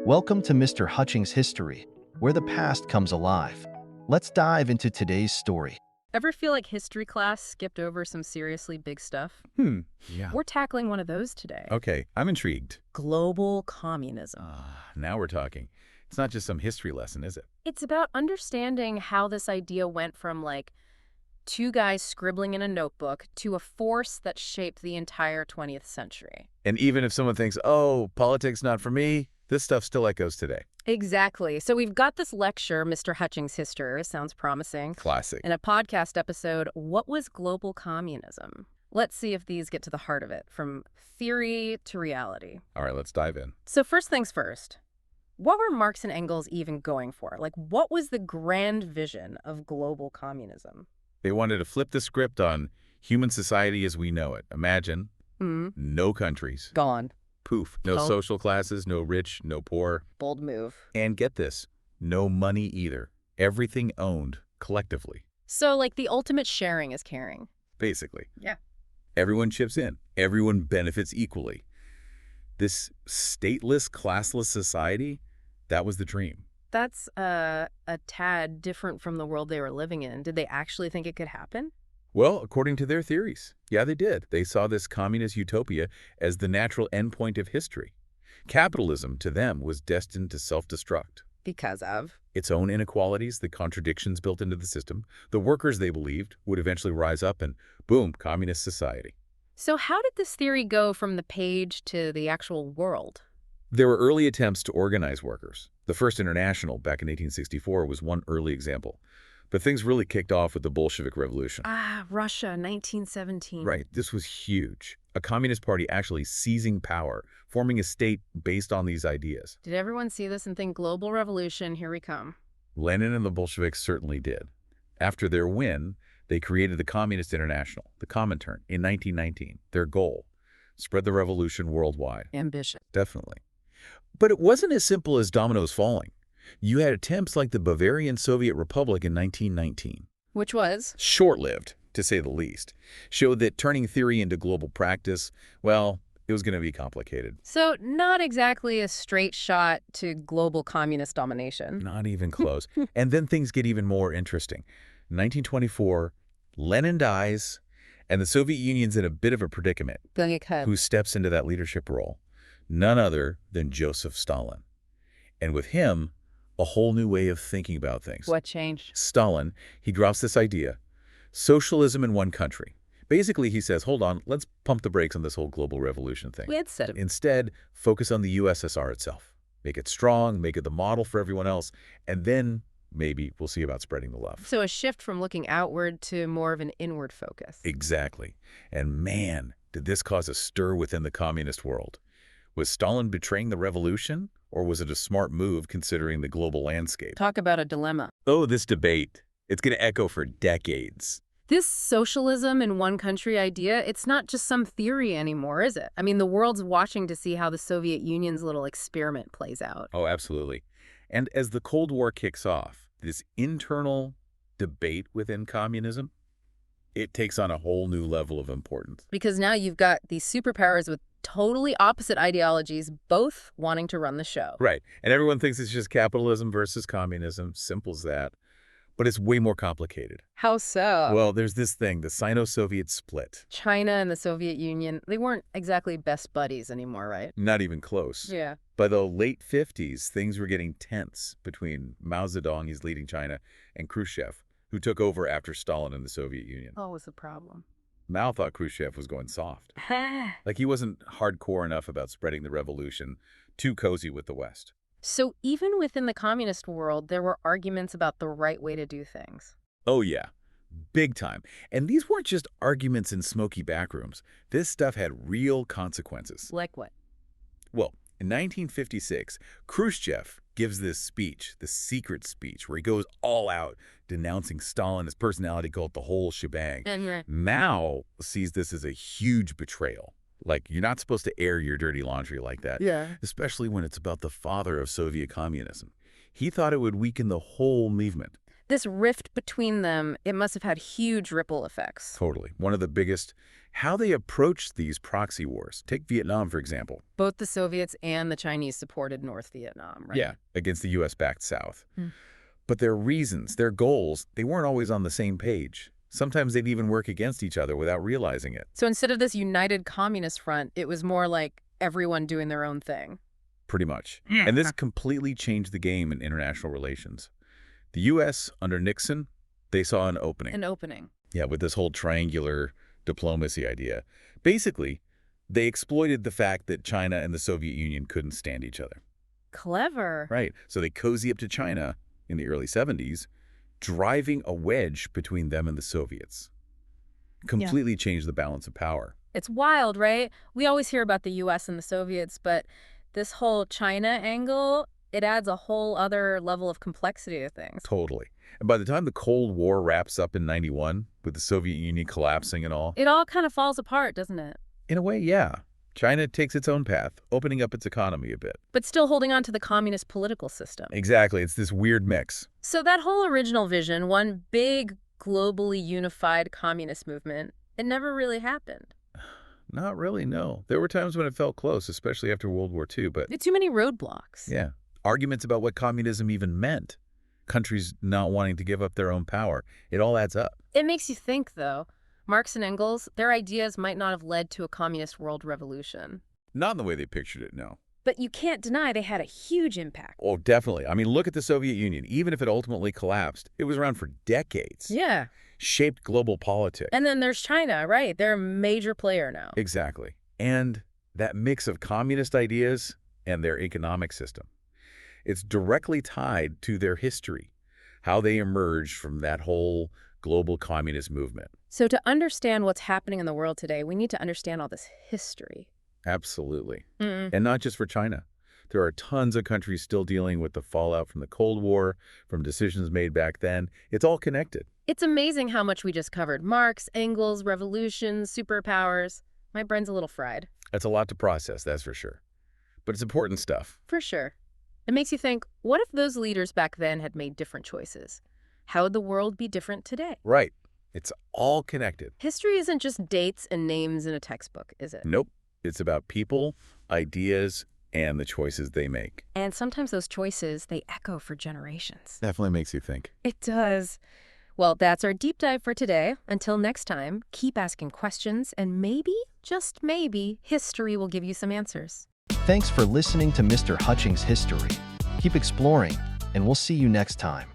Welcome to Mr. Hutchings History, where the past comes alive. Let's dive into today's story. Ever feel like history class skipped over some seriously big stuff? Yeah. We're tackling one of those today. Okay, I'm intrigued. Global communism. Now we're talking. It's not just some history lesson, is it? It's about understanding how this idea went from, like, two guys scribbling in a notebook to a force that shaped the entire 20th century. And even if someone thinks, oh, politics not for me, this stuff still echoes today. Exactly. So we've got this lecture, Mr. Hutchings History, sounds promising. Classic. And a podcast episode, What was Global Communism? Let's see if these get to the heart of it, from theory to reality. All right, let's dive in. So first things first, what were Marx and Engels even going for? Like, what was the grand vision of global communism? They wanted to flip the script on human society as we know it. Imagine no countries. Gone. Poof. No Oh. social classes, no rich, no poor. Bold move. And get this, no money either. Everything owned collectively, So, like, the ultimate sharing is caring. basically. Yeah. Everyone chips in. Everyone benefits equally. This stateless, classless society, that was the dream. That's a tad different from the world they were living in. Did they actually think it could happen? Well, according to their theories, yeah, they did. They saw this communist utopia as the natural endpoint of history. Capitalism, to them, was destined to self-destruct. Because of? Its own inequalities, the contradictions built into the system, the workers, they believed, would eventually rise up and, boom, communist society. So how did this theory go from the page to the actual world? There were early attempts to organize workers. The First International, back in 1864, was one early example. But things really kicked off with the Bolshevik Revolution. Russia, 1917. Right, this was huge. A communist party actually seizing power, forming a state based on these ideas. Did everyone see this and think, global revolution, here we come? Lenin and the Bolsheviks certainly did. After their win, they created the Communist International, the Comintern, in 1919. Their goal, spread the revolution worldwide. Ambition. Definitely. But it wasn't as simple as dominoes falling. You had attempts like the Bavarian Soviet Republic in 1919. Which was? Short-lived, to say the least. Showed that turning theory into global practice, well, it was going to be complicated. So not exactly a straight shot to global communist domination. Not even close. And then things get even more interesting. 1924, Lenin dies, and the Soviet Union's in a bit of a predicament. Who steps into that leadership role? None other than Joseph Stalin. And with him, a whole new way of thinking about things. What changed? Stalin, he drops this idea, socialism in one country. Basically, he says, hold on, let's pump the brakes on this whole global revolution thing. Instead, focus on the USSR itself. Make it strong, make it the model for everyone else, and then maybe we'll see about spreading the love. So a shift from looking outward to more of an inward focus. Exactly. And man, did this cause a stir within the communist world. Was Stalin betraying the revolution, or was it a smart move considering the global landscape? Talk about a dilemma. Oh, this debate. It's going to echo for decades. This socialism in one country idea, it's not just some theory anymore, is it? I mean, the world's watching to see how the Soviet Union's little experiment plays out. Oh, absolutely. And as the Cold War kicks off, this internal debate within communism, it takes on a whole new level of importance. Because now you've got these superpowers with totally opposite ideologies, both wanting to run the show. Right. And everyone thinks it's just capitalism versus communism. Simple as that. But it's way more complicated. How so? Well, there's this thing, the Sino-Soviet Split. China and the Soviet Union, they weren't exactly best buddies anymore, right? Not even close. Yeah. By the late 50s, things were getting tense between Mao Zedong, he's leading China, and Khrushchev, who took over after Stalin and the Soviet Union. What was the problem? Mao thought Khrushchev was going soft. Like he wasn't hardcore enough about spreading the revolution, too cozy with the West. So even within the communist world, there were arguments about the right way to do things. Oh yeah, big time. And these weren't just arguments in smoky backrooms. This stuff had real consequences. Like what? Well, in 1956, Khrushchev gives this speech, the secret speech, where he goes all out denouncing Stalin, his personality, called the whole shebang. Mao sees this as a huge betrayal. Like, you're not supposed to air your dirty laundry like that. Yeah. Especially when it's about the father of Soviet communism. He thought it would weaken the whole movement. This rift between them, it must have had huge ripple effects. Totally. One of the biggest, how they approached these proxy wars. Take Vietnam, for example. Both the Soviets and the Chinese supported North Vietnam, right? Yeah, against the U.S.-backed South. But their reasons, their goals, they weren't always on the same page. Sometimes they'd even work against each other without realizing it. So instead of this united communist front, it was more like everyone doing their own thing. Pretty much. And this completely changed the game in international relations. The U.S., under Nixon, they saw an opening. An opening. Yeah, with this whole triangular diplomacy idea. Basically, they exploited the fact that China and the Soviet Union couldn't stand each other. Clever. Right. So they cozy up to China in the early 70s, driving a wedge between them and the Soviets. Completely changed the balance of power. It's wild, right? We always hear about the U.S. and the Soviets, but this whole China angle, it adds a whole other level of complexity to things. Totally. And by the time the Cold War wraps up in '91, with the Soviet Union collapsing and all, it all kind of falls apart, doesn't it? In a way, yeah. China takes its own path, opening up its economy a bit. But still holding on to the communist political system. Exactly. It's this weird mix. So that whole original vision, one big, globally unified communist movement, it never really happened. Not really, no. There were times when it felt close, especially after World War II, but... Too many roadblocks. Yeah. Arguments about what communism even meant. Countries not wanting to give up their own power. It all adds up. It makes you think, though. Marx and Engels, their ideas might not have led to a communist world revolution. Not in the way they pictured it, no. But you can't deny they had a huge impact. Oh, definitely. I mean, look at the Soviet Union. Even if it ultimately collapsed, it was around for decades. Yeah. Shaped global politics. And then there's China, right? They're a major player now. Exactly. And that mix of communist ideas and their economic system. It's directly tied to their history, how they emerged from that whole global communist movement. So to understand what's happening in the world today, we need to understand all this history. Absolutely. And not just for China. There are tons of countries still dealing with the fallout from the Cold War, from decisions made back then. It's all connected. It's amazing how much we just covered. Marx, Engels, revolutions, superpowers. My brain's a little fried. That's a lot to process, that's for sure. But it's important stuff. For sure. It makes you think, what if those leaders back then had made different choices? How would the world be different today? Right. It's all connected. History isn't just dates and names in a textbook, is it? Nope. It's about people, ideas, and the choices they make. And sometimes those choices, they echo for generations. Definitely makes you think. It does. Well, that's our deep dive for today. Until next time, keep asking questions, and maybe, just maybe, history will give you some answers. Thanks for listening to Mr. Hutchings History. Keep exploring, and we'll see you next time.